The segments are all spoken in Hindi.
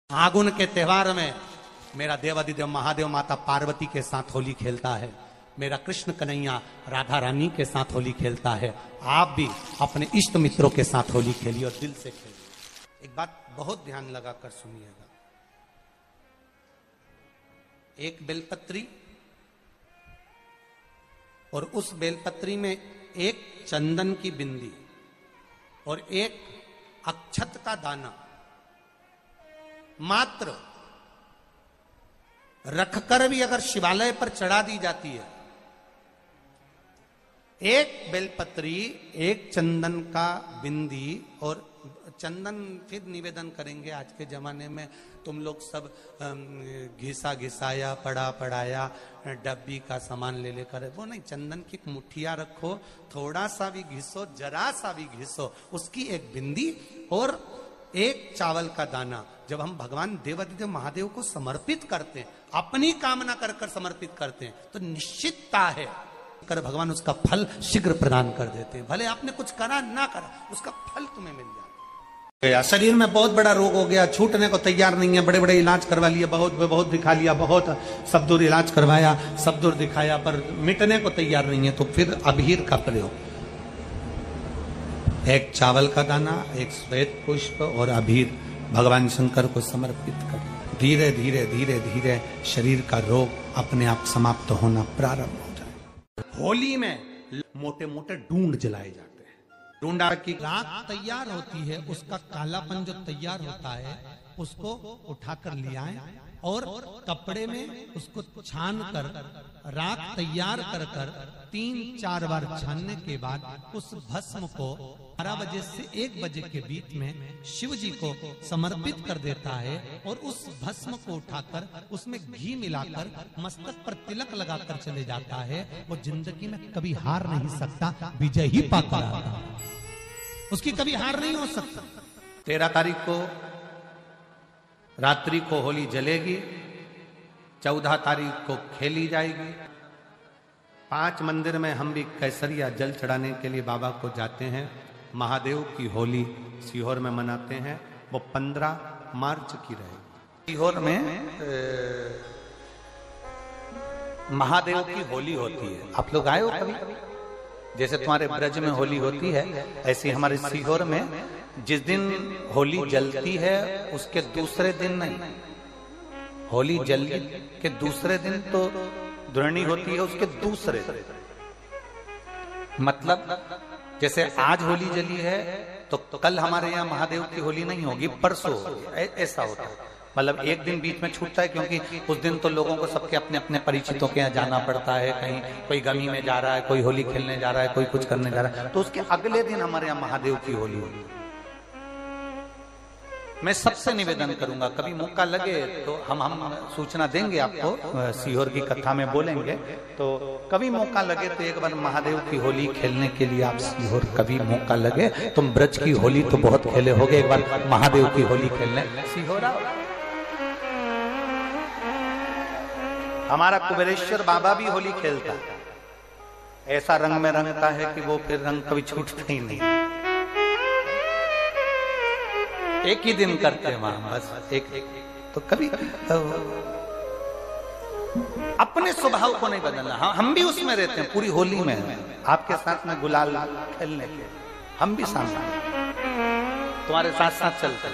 फागुन के त्योहार में मेरा देवाधिदेव महादेव माता पार्वती के साथ होली खेलता है, मेरा कृष्ण कन्हैया राधा रानी के साथ होली खेलता है। आप भी अपने इष्ट मित्रों के साथ होली खेलिए और दिल से खेलिए। एक बात बहुत ध्यान लगाकर सुनिएगा, एक बेलपत्री और उस बेलपत्री में एक चंदन की बिंदी और एक अक्षत का दाना मात्र रखकर भी अगर शिवालय पर चढ़ा दी जाती है, एक बेलपत्री, एक चंदन का बिंदी और चंदन फिर निवेदन करेंगे। आज के जमाने में तुम लोग सब घिसा घिसाया पड़ा पड़ाया डब्बी का सामान ले लेकर, वो नहीं, चंदन की मुठिया रखो, थोड़ा सा भी घिसो, जरा सा भी घिसो, उसकी एक बिंदी और एक चावल का दाना जब हम भगवान देवाधिदेव महादेव को समर्पित करते हैं, अपनी कामना कर कर समर्पित करते हैं, तो निश्चितता है कर भगवान उसका फल शीघ्र प्रदान कर देते हैं। भले आपने कुछ करा ना करा, उसका फल तुम्हें मिल जाए। शरीर में बहुत बड़ा रोग हो गया, छूटने को तैयार नहीं है, बड़े बड़े इलाज करवा लिए, बहुत दिखा लिया, बहुत सब दूर इलाज करवाया, सब दूर दिखाया, पर मिटने को तैयार नहीं है, तो फिर अबीर का प्रयोग, एक चावल का दाना, एक श्वेत पुष्प और अबीर भगवान शंकर को समर्पित कर धीरे धीरे धीरे धीरे शरीर का रोग अपने आप समाप्त होना प्रारंभ हो जाए। होली में मोटे मोटे डूंड जलाए जाते हैं। डूंडा की राख तैयार होती है, उसका कालापन जो तैयार होता है उसको उठाकर ले आए और कपड़े में उसको छान कर राख तैयार कर कर 3-4 बार छानने के बाद उस भस्म को 12 बजे से 1 बजे के बीच में शिव जी को समर्पित कर देता है और उस भस्म को उठाकर उसमें घी मिलाकर मस्तक पर तिलक लगाकर चले जाता है। वो जिंदगी में कभी हार नहीं सकता, विजय ही पाकर आता है, उसकी कभी हार नहीं हो सकता। 13 तारीख को रात्रि को होली जलेगी, 14 तारीख को खेली जाएगी। 5 मंदिर में हम भी कैसरिया जल चढ़ाने के लिए बाबा को जाते हैं। महादेव की होली सीहोर में मनाते हैं, वो 15 मार्च की रहेगी। सीहोर में महादेव की होली होती है। आप लोग आए हो कभी? जैसे तुम्हारे ब्रज में होली होती है, ऐसे हमारे सीहोर में जिस दिन होली जलती है उसके दूसरे दिन नहीं, होली जल के दूसरे दिन तो द्रोणी होती है, उसके दूसरे मतलब जैसे आज होली जली है तो कल हमारे यहाँ महादेव की होली नहीं होगी, परसों ऐसा होता है। मतलब एक दिन बीच में छूटता है, क्योंकि उस दिन तो लोगों को सबके अपने अपने परिचितों के यहाँ जाना पड़ता है, कहीं कोई गमी में जा रहा है, कोई होली खेलने जा रहा है, कोई कुछ करने जा रहा है, तो उसके अगले दिन हमारे यहाँ महादेव की होली होगी। मैं सबसे निवेदन करूंगा, कभी मौका लगे तो हम सूचना देंगे आपको, सीहोर की कथा में बोलेंगे, तो कभी मौका लगे तो एक बार महादेव की होली खेलने के लिए आप सीहोर, कभी मौका लगे, तुम ब्रज की होली तो बहुत खेले होगे, एक बार महादेव की होली खेलने सीहोर आओ। हमारा कुबेरेश्वर बाबा भी होली खेलता है, ऐसा रंग में रंगता है कि वो फिर रंग कभी छूटता ही नहीं। एक ही दिन करते हैं वहां, बस एक तो कभी अपने स्वभाव को नहीं बदलना। हम भी उसमें रहते हैं, पूरी होली में आपके साथ में गुलाल खेलने के हम भी साथ तुम्हारे साथ साथ चलते,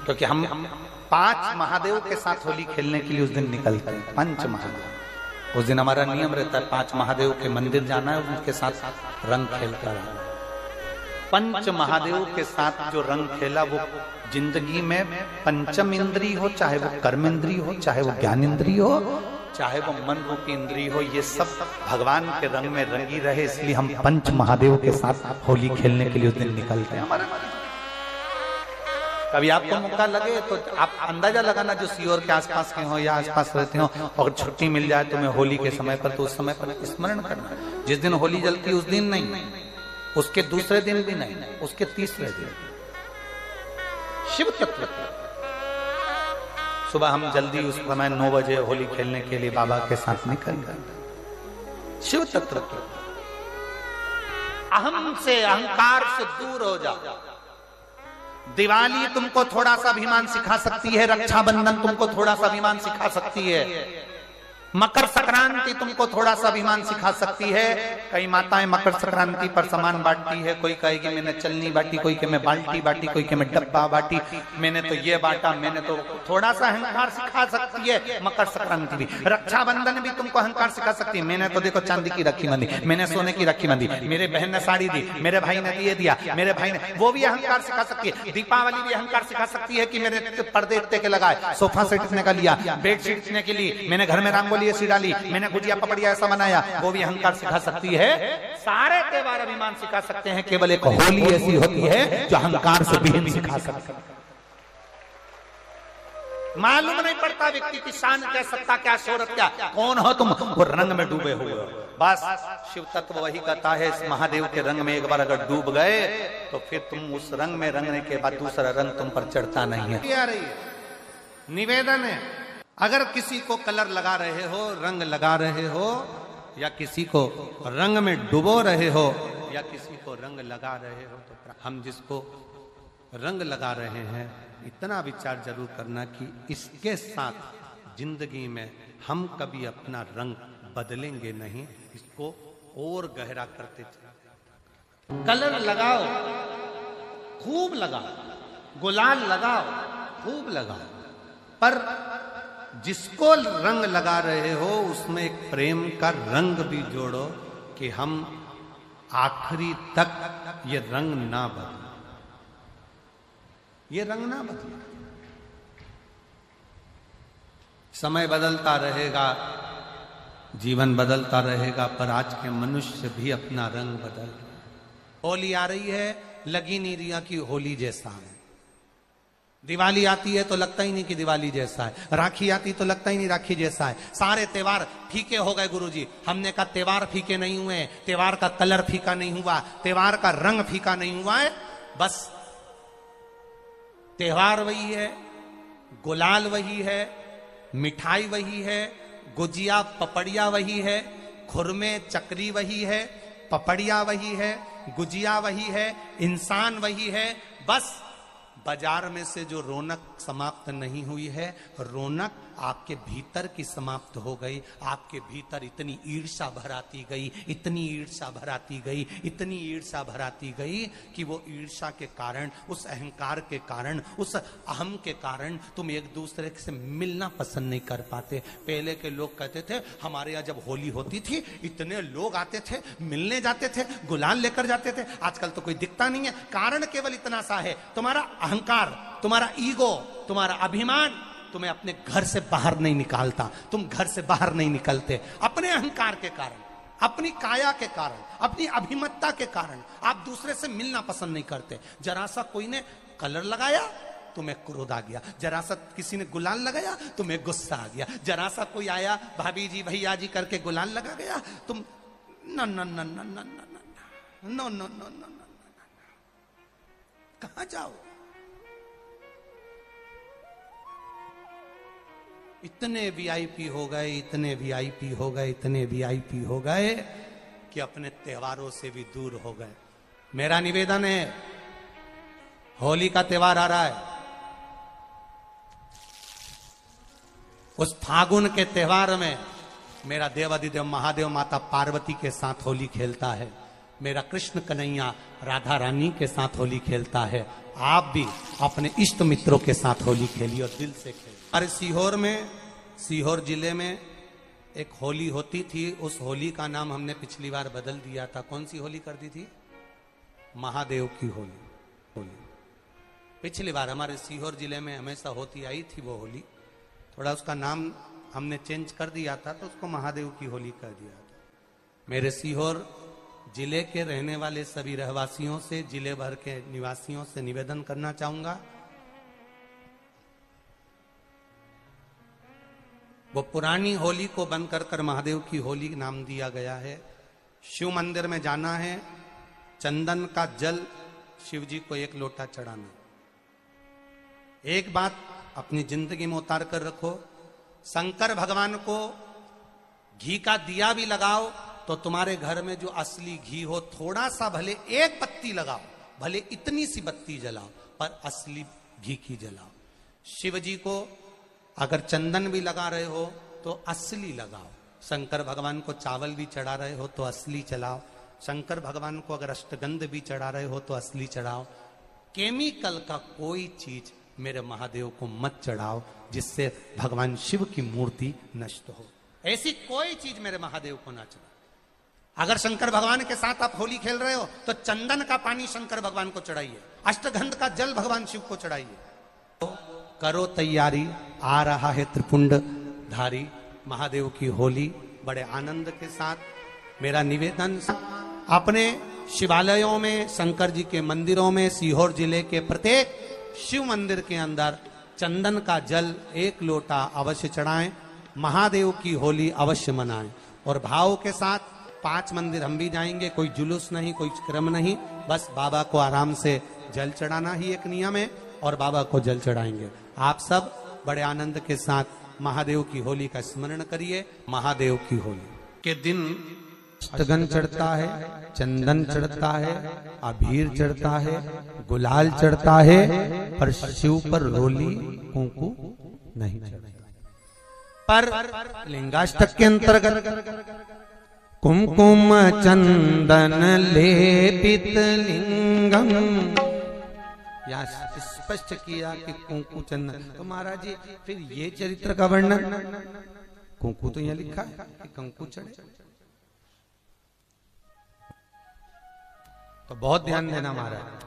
क्योंकि हम 5 महादेव के साथ होली खेलने के लिए उस दिन निकलते हैं। 5 महादेव, उस दिन हमारा नियम रहता है 5 महादेव के मंदिर जाना है, उनके साथ रंग खेलकर आना। 5 महादेव के साथ जो रंग खेला वो जिंदगी में पंचम इंद्री हो, चाहे वो कर्म इंद्री हो, चाहे वो ज्ञान इंद्री हो, चाहे वो मन रूपी इंद्री हो, ये सब भगवान के रंग में रंगी रहे, इसलिए हम 5 महादेव के साथ होली खेलने के लिए उस दिन निकलते हैं। कभी आपको मौका लगे तो आप अंदाजा लगाना, जो सीहोर के आसपास के हो या आसपास रहते हो, और छुट्टी मिल जाए तुम्हें होली के समय पर, तो उस समय पर स्मरण करना, जिस दिन होली जलती उस दिन नहीं, उसके दूसरे दिन भी नहीं, उसके तीसरे दिन शिव तत्व। सुबह हम जल्दी उस समय 9 बजे होली खेलने के लिए बाबा के साथ निकल गए। शिव तत्व, अहम से, अहंकार से दूर हो जाओ, दिवाली तुमको थोड़ा सा अभिमान सिखा सकती है, रक्षाबंधन तुमको थोड़ा सा अभिमान सिखा सकती है, मकर संक्रांति तुमको थोड़ा सा अभिमान सिखा सकती है। कई माताएं मकर संक्रांति पर सामान बांटती है, कोई कहेगी मैंने चलनी बांटी, कोई के मैं बाल्टी बांटी, कोई के मैं डब्बा बांटी, मैंने तो ये बांटा, मैंने तो थोड़ा सा अहंकार सिखा सकती है मकर संक्रांति भी। रक्षाबंधन भी तुमको अहंकार सिखा सकती है, मैंने तो देखो चांदी की राखी बांधी, मैंने सोने की राखी बांधी, मेरे बहन ने साड़ी दी, मेरे भाई ने ये दिया, मेरे भाई ने, वो भी अहंकार सिखा सकती है। दीपावली भी अहंकार सिखा सकती है कि मेरे पर्दे इतने के लगाए, सोफा सेट इतने का लिया, बेडशीट इतने के लिए, मैंने घर में रंगोली ऐसी डाली, मैंने गुजिया पपड़िया ऐसा बनाया, वो भी अहंकार सिखा सकती है। सारे त्योहार अभिमान सिखा सकते हैं, केवल एक होली ऐसी होती है जो अहंकार से विहीन सिखा सकती है। मालूम नहीं पड़ता व्यक्ति की शान क्या, सत्ता क्या, शोहरत क्या, कौन हो तुम, वो रंग में डूबे हुए हो। बस शिव तत्व वही कहता है, इस महादेव के रंग में एक बार अगर डूब गए तो फिर तुम उस रंग में रंगने के बाद दूसरा रंग तुम पर चढ़ता नहीं है। निवेदन है, अगर किसी को कलर लगा रहे हो, रंग लगा रहे हो, या किसी को रंग में डुबो रहे हो, या किसी को रंग लगा रहे हो, तो हम जिसको रंग लगा रहे हैं इतना विचार जरूर करना कि इसके साथ जिंदगी में हम कभी अपना रंग बदलेंगे नहीं, इसको और गहरा करते चले। कलर लगाओ, खूब लगाओ, गुलाल लगाओ, खूब लगाओ, पर जिसको रंग लगा रहे हो उसमें एक प्रेम का रंग भी जोड़ो कि हम आखिरी तक ये रंग ना बदले, ये रंग ना बदले। समय बदलता रहेगा, जीवन बदलता रहेगा, पर आज के मनुष्य भी अपना रंग बदल रहे। होली आ रही है, लगी नहीं रिया की होली जैसा है। दिवाली आती है तो लगता ही नहीं कि दिवाली जैसा है, राखी आती तो लगता ही नहीं राखी जैसा है। सारे त्योहार फीके हो गए गुरुजी। हमने कहा त्योहार फीके नहीं हुए, त्योहार का कलर फीका नहीं हुआ, त्योहार का रंग फीका नहीं हुआ है, बस त्योहार वही है, गुलाल वही है, मिठाई वही है, गुजिया पपड़िया वही है, खुरमे चकरी वही है, पपड़िया वही है, गुजिया वही है, इंसान वही है। बस बाजार में से जो रौनक समाप्त नहीं हुई है, रौनक आपके भीतर की समाप्त हो गई। आपके भीतर इतनी ईर्ष्या भराती गई, इतनी ईर्ष्या भराती गई, इतनी ईर्ष्या भराती गई कि वो ईर्ष्या के कारण, उस अहंकार के कारण, उस अहम के कारण तुम एक दूसरे से मिलना पसंद नहीं कर पाते। पहले के लोग कहते थे हमारे यहाँ जब होली होती थी इतने लोग आते थे, मिलने जाते थे, गुलाल लेकर जाते थे। आजकल तो कोई दिखता नहीं है। कारण केवल इतना सा है, तुम्हारा अहंकार, तुम्हारा ईगो, तुम्हारा अभिमान तुम्हें अपने घर से बाहर नहीं निकालता। तुम घर से बाहर नहीं निकलते अपने अहंकार के कारण, अपनी काया के कारण, अपनी अभिमतता के कारण। आप दूसरे से मिलना पसंद नहीं करते। जरा सा कोई ने कलर लगाया तुम्हें क्रोध आ गया, जरा सा किसी ने गुलाल लगाया तुम्हें गुस्सा आ गया, जरा सा कोई आया भाभी जी भैया जी करके गुलाल लगा गया, तुम न न न न न न न न न कहां जाओ। इतने वीआईपी हो गए, इतने वीआईपी हो गए, इतने वीआईपी हो गए कि अपने त्योहारों से भी दूर हो गए। मेरा निवेदन है, होली का त्योहार आ रहा है, उस फागुन के त्योहार में मेरा देवाधिदेव महादेव माता पार्वती के साथ होली खेलता है, मेरा कृष्ण कन्हैया राधा रानी के साथ होली खेलता है। आप भी अपने इष्ट मित्रों के साथ होली खेलिए और दिल से खेलिए। अरे सीहोर में, सीहोर जिले में एक होली होती थी। उस होली का नाम हमने पिछली बार बदल दिया था। कौन सी होली कर दी थी? महादेव की होली। पिछली बार हमारे सीहोर जिले में हमेशा होती आई थी वो होली, थोड़ा उसका नाम हमने चेंज कर दिया था तो उसको महादेव की होली कर दिया था। मेरे सीहोर जिले के रहने वाले सभी रहवासियों से, जिले भर के निवासियों से निवेदन करना चाहूंगा, वो पुरानी होली को बंद कर महादेव की होली नाम दिया गया है। शिव मंदिर में जाना है, चंदन का जल शिव जी को 1 लोटा चढ़ाना। एक बात अपनी जिंदगी में उतार कर रखो, शंकर भगवान को घी का दिया भी लगाओ तो तुम्हारे घर में जो असली घी हो, थोड़ा सा भले 1 पत्ती लगाओ, भले इतनी सी बत्ती जलाओ, पर असली घी की जलाओ। शिव जी को अगर चंदन भी लगा रहे हो तो असली लगाओ। शंकर भगवान को चावल भी चढ़ा रहे हो तो असली चढ़ाओ। शंकर भगवान को अगर अष्टगंध भी चढ़ा रहे हो तो असली चढ़ाओ। केमिकल का कोई चीज मेरे महादेव को मत चढ़ाओ जिससे भगवान शिव की मूर्ति नष्ट हो। ऐसी कोई चीज मेरे महादेव को ना चढ़ाओ। अगर शंकर भगवान के साथ आप होली खेल रहे हो तो चंदन का पानी शंकर भगवान को चढ़ाइए, अष्टगंध का जल भगवान शिव को चढ़ाइए। तो करो तैयारी, आ रहा है त्रिपुंड धारी महादेव की होली। बड़े आनंद के साथ मेरा निवेदन, अपने शिवालयों में, शंकर जी के मंदिरों में, सीहोर जिले के प्रत्येक शिव मंदिर के अंदर चंदन का जल 1 लोटा अवश्य चढ़ाएं। महादेव की होली अवश्य मनाएं और भाव के साथ 5 मंदिर हम भी जाएंगे। कोई जुलूस नहीं, कोई क्रम नहीं, बस बाबा को आराम से जल चढ़ाना ही एक नियम है और बाबा को जल चढ़ाएंगे। आप सब बड़े आनंद के साथ महादेव की होली का स्मरण करिए। महादेव की होली के दिन अष्टगंध चढ़ता है, चंदन चढ़ता है, अबीर चढ़ता है, गुलाल चढ़ता है, पर शिव पर रोली कुंकु नहीं चढ़ता। पर लिंगाष्टक के अंतर्गत कुमकुम चंदन लेपित लिंगम, यहाँ स्पष्ट किया कि कुंकु चंदन। तो महाराज जी फिर ये चरित्र का वर्णन, कुंकु तो यहाँ लिखा है कि कंकु चढ़े, तो बहुत ध्यान देना महाराज।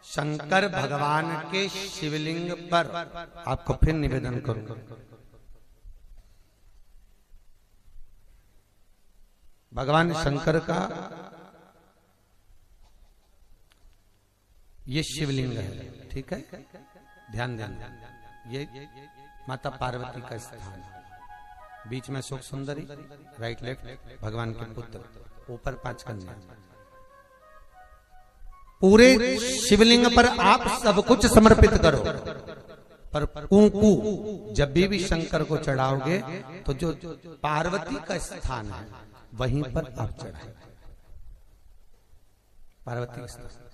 शंकर भगवान के शिवलिंग पर आपको फिर निवेदन करूंगा, भगवान शंकर का ये शिवलिंग है, ठीक है, ध्यान देना। ये माता पार्वती का स्थान है, बीच में सुख सुंदरी, राइट लेफ्ट भगवान के पुत्र, ऊपर 5 कन्या। पूरे शिवलिंग पर आप सब कुछ समर्पित करो, पर कुंकु जब भी शंकर को चढ़ाओगे तो जो पार्वती का स्थान है वहीं पर आप चढ़ाए, पार्वती का स्थान।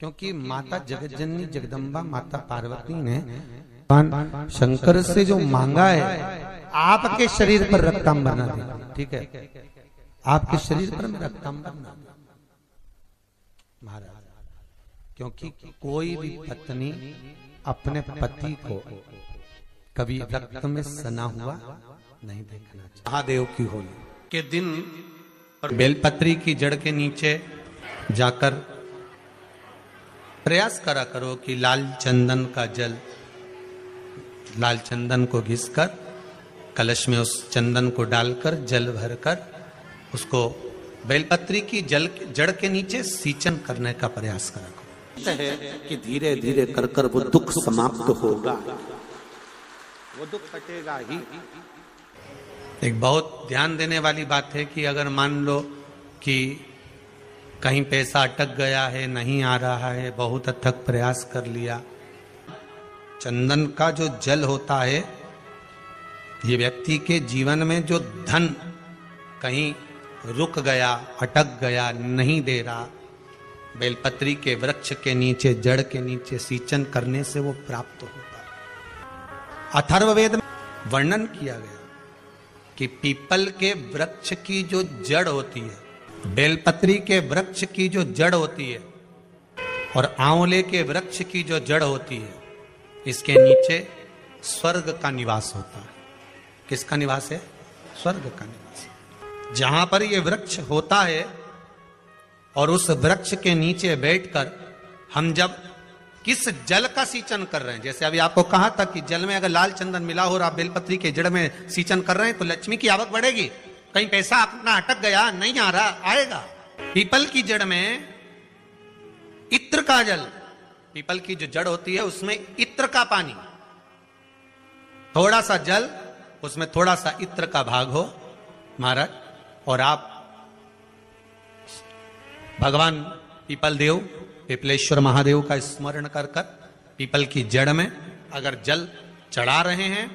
क्योंकि माता जगतजननी जगदम्बा माता पार्वती ने शंकर से जो मांगा है, आपके शरीर पर रक्तांबर ना दे, ठीक है, आपके शरीर पर रक्तांबर ना दे महाराज। क्योंकि कोई भी पत्नी अपने पति को कभी रक्त में सना हुआ नहीं देखना चाहिए। महादेव की होली के दिन और बेलपत्री की जड़ के नीचे जाकर प्रयास करा करो कि लाल चंदन का जल, लाल चंदन को घिसकर कलश में उस चंदन को डालकर जल भरकर उसको बेलपत्री की जड़ के नीचे सींचन करने का प्रयास करा करो। है कि धीरे धीरे कर कर वो दुख समाप्त होगा, वो दुख हटेगा ही। एक बहुत ध्यान देने वाली बात है कि अगर मान लो कि कहीं पैसा अटक गया है, नहीं आ रहा है, बहुत अथक प्रयास कर लिया, चंदन का जो जल होता है ये व्यक्ति के जीवन में जो धन कहीं रुक गया, अटक गया, नहीं दे रहा, बेलपत्री के वृक्ष के नीचे, जड़ के नीचे सींचन करने से वो प्राप्त होता है। अथर्ववेद में वर्णन किया गया कि पीपल के वृक्ष की जो जड़ होती है, बेलपत्री के वृक्ष की जो जड़ होती है और आंवले के वृक्ष की जो जड़ होती है, इसके नीचे स्वर्ग का निवास होता है। किसका निवास है? स्वर्ग का निवास। जहां पर ये वृक्ष होता है और उस वृक्ष के नीचे बैठकर हम जब किस जल का सींचन कर रहे हैं, जैसे अभी आपको कहा था कि जल में अगर लाल चंदन मिला हो और आप बेलपत्री के जड़ में सींचन कर रहे हैं तो लक्ष्मी की आवक बढ़ेगी। कहीं पैसा अपना अटक गया, नहीं आ रहा, आएगा। पीपल की जड़ में इत्र का जल, पीपल की जो जड़ होती है उसमें इत्र का पानी, थोड़ा सा जल, उसमें थोड़ा सा इत्र का भाग हो महाराज, और आप भगवान पीपल देव, पिपलेश्वर महादेव का स्मरण कर कर पीपल की जड़ में अगर जल चढ़ा रहे हैं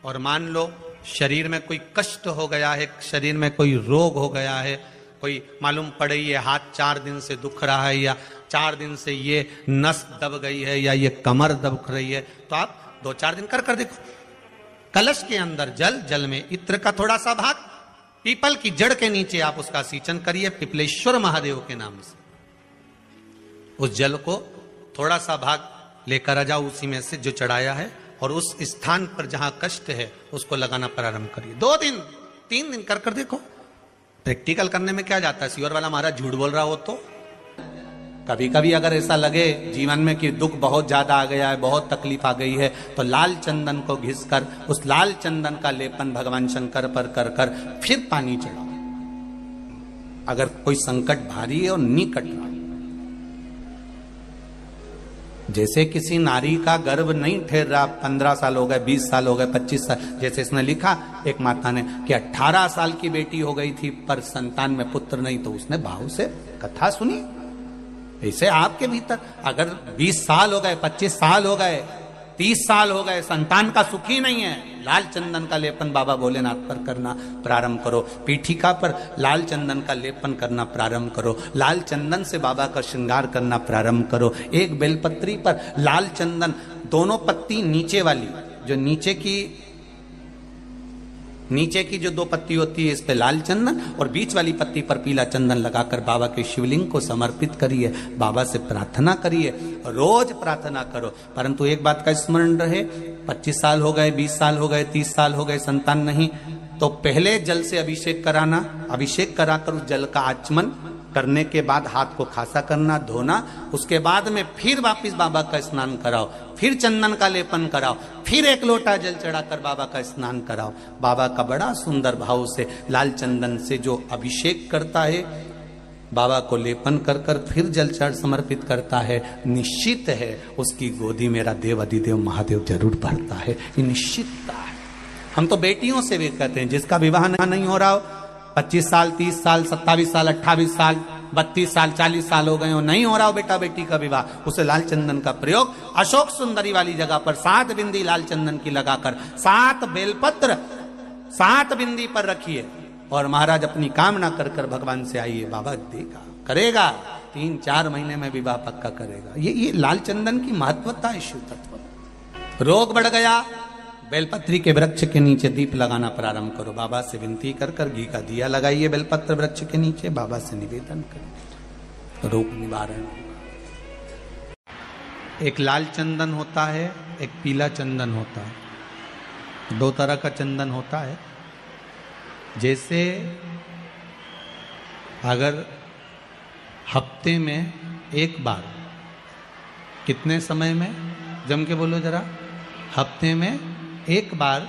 और मान लो शरीर में कोई कष्ट हो गया है, शरीर में कोई रोग हो गया है, कोई मालूम पड़े ये हाथ 4 दिन से दुख रहा है या 4 दिन से ये नस दब गई है या ये कमर दब रही है, तो आप 2-4 दिन कर देखो। कलश के अंदर जल, जल में इत्र का थोड़ा सा भाग, पीपल की जड़ के नीचे आप उसका सिंचन करिए पिपलेश्वर महादेव के नाम से। उस जल को थोड़ा सा भाग लेकर आ जाओ उसी में से जो चढ़ाया है, और उस स्थान पर जहां कष्ट है उसको लगाना प्रारंभ करिए। 2 दिन 3 दिन कर देखो। प्रैक्टिकल करने में क्या जाता है, सीवर वाला महाराज झूठ बोल रहा हो तो। कभी कभी अगर ऐसा लगे जीवन में कि दुख बहुत ज्यादा आ गया है, बहुत तकलीफ आ गई है, तो लाल चंदन को घिसकर उस लाल चंदन का लेपन भगवान शंकर पर कर फिर पानी चढ़ाओ। अगर कोई संकट भारी है और निकट रहा, जैसे किसी नारी का गर्भ नहीं ठहर रहा, 15 साल हो गए, 20 साल हो गए, 25 साल, जैसे इसने लिखा एक माता ने कि 18 साल की बेटी हो गई थी पर संतान में पुत्र नहीं, तो उसने भाव से कथा सुनी। ऐसे आपके भीतर अगर 20 साल हो गए, 25 साल हो गए, 30 साल हो गए, संतान का सुख ही नहीं है, लाल चंदन का लेपन बाबा भोलेनाथ पर करना प्रारंभ करो। पीठिका पर लाल चंदन का लेपन करना प्रारंभ करो। लाल चंदन से बाबा का श्रृंगार करना प्रारंभ करो। एक बेलपत्री पर लाल चंदन, दोनों पत्ती नीचे वाली, जो नीचे की जो 2 पत्ती होती है इस पे लाल चंदन, और बीच वाली पत्ती पर पीला चंदन लगाकर बाबा के शिवलिंग को समर्पित करिए। बाबा से प्रार्थना करिए, रोज प्रार्थना करो। परंतु एक बात का स्मरण रहे, 25 साल हो गए, 20 साल हो गए, 30 साल हो गए, संतान नहीं, तो पहले जल से अभिषेक कराना। अभिषेक कराकर उस जल का आचमन करने के बाद हाथ को खासा करना, धोना। उसके बाद में फिर वापिस बाबा का स्नान कराओ, फिर चंदन का लेपन कराओ, फिर 1 लोटा जल चढ़ाकर बाबा का स्नान कराओ। बाबा का बड़ा सुंदर भाव से लाल चंदन से जो अभिषेक करता है, बाबा को लेपन कर फिर जल चढ़ समर्पित करता है, निश्चित है उसकी गोदी मेरा देव अधिदेव महादेव जरूर भरता है। ये निश्चितता है। हम तो बेटियों से भी कहते हैं, जिसका विवाह नहीं हो रहा हो, 25 साल, 30 साल, 27 साल, 28 साल, 32 साल, 40 साल हो गए हो, नहीं हो रहा हो बेटा बेटी का विवाह, उसे लाल चंदन का प्रयोग अशोक सुंदरी वाली जगह पर 7 बिंदी लाल चंदन की लगाकर 7 बेलपत्र 7 बिंदी पर रखिए, और महाराज अपनी कामना कर भगवान से आइए, बाबा देगा, करेगा। 3-4 महीने में विवाह पक्का करेगा। ये लाल चंदन की महत्वता है शिव तत्व। रोग बढ़ गया, बेलपत्री के वृक्ष के नीचे दीप लगाना प्रारंभ करो। बाबा से विनती कर घी का दिया लगाइए बेलपत्र वृक्ष के नीचे, बाबा से निवेदन करें, रोग निवारण होगा। एक लाल चंदन होता है, एक पीला चंदन होता है, 2 तरह का चंदन होता है। जैसे अगर हफ्ते में 1 बार, कितने समय में, जम के बोलो जरा, हफ्ते में 1 बार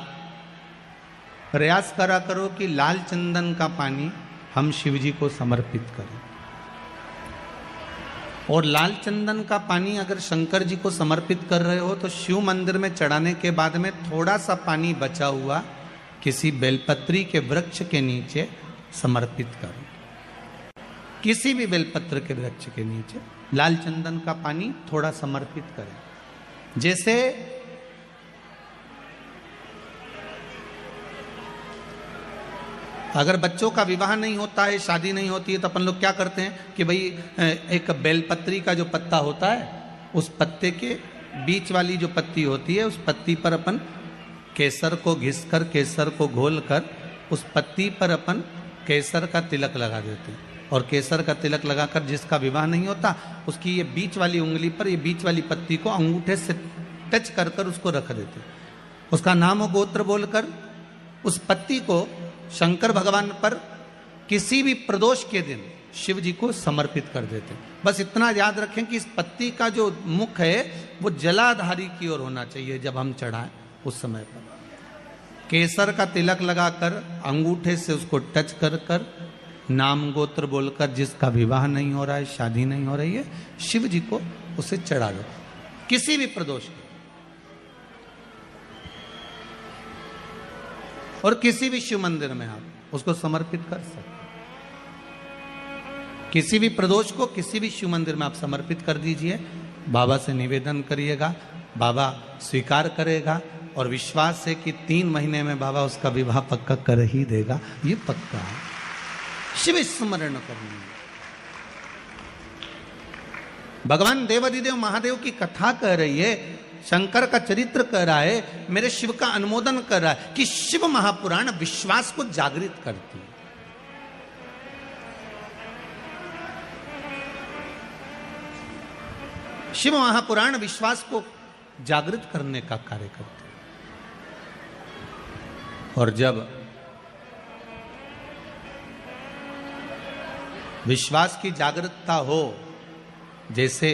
प्रयास करा करो कि लाल चंदन का पानी हम शिव जी को समर्पित करें। और लाल चंदन का पानी अगर शंकर जी को समर्पित कर रहे हो तो शिव मंदिर में चढ़ाने के बाद में थोड़ा सा पानी बचा हुआ किसी बेलपत्री के वृक्ष के नीचे समर्पित करो। किसी भी बेलपत्र के वृक्ष के नीचे लाल चंदन का पानी थोड़ा समर्पित करें। जैसे अगर बच्चों का विवाह नहीं होता है, शादी नहीं होती है, तो अपन लोग क्या करते हैं कि भाई एक बेलपत्री का जो पत्ता होता है, उस पत्ते के बीच वाली जो पत्ती होती है, उस पत्ती पर अपन केसर को घिसकर, केसर को घोलकर उस पत्ती पर अपन केसर का तिलक लगा देते हैं। और केसर का तिलक लगाकर जिसका विवाह नहीं होता, उसकी ये बीच वाली उंगली पर ये बीच वाली पत्ती को अंगूठे से टच कर उसको रख देते। उसका नाम और गोत्र बोलकर उस पत्ती को शंकर भगवान पर किसी भी प्रदोष के दिन शिव जी को समर्पित कर देते। बस इतना याद रखें कि इस पत्ती का जो मुख है वो जलाधारी की ओर होना चाहिए। जब हम चढ़ाएं उस समय पर केसर का तिलक लगाकर अंगूठे से उसको टच कर नाम गोत्र बोलकर, जिसका विवाह नहीं हो रहा है, शादी नहीं हो रही है, शिव जी को उसे चढ़ा दो किसी भी प्रदोष के। और किसी भी शिव मंदिर में आप उसको समर्पित कर सकते। किसी भी प्रदोष को किसी भी शिव मंदिर में आप समर्पित कर दीजिए। बाबा से निवेदन करिएगा, बाबा स्वीकार करेगा, और विश्वास है कि 3 महीने में बाबा उसका विवाह पक्का कर ही देगा। ये पक्का है। शिव स्मरण करना। भगवान देवाधिदेव महादेव की कथा कह रही है, शंकर का चरित्र कह रहा है, मेरे शिव का अनुमोदन कर रहा है कि शिव महापुराण विश्वास को जागृत करती है। शिव महापुराण विश्वास को जागृत करने का कार्य करते हैं। और जब विश्वास की जागृतता हो, जैसे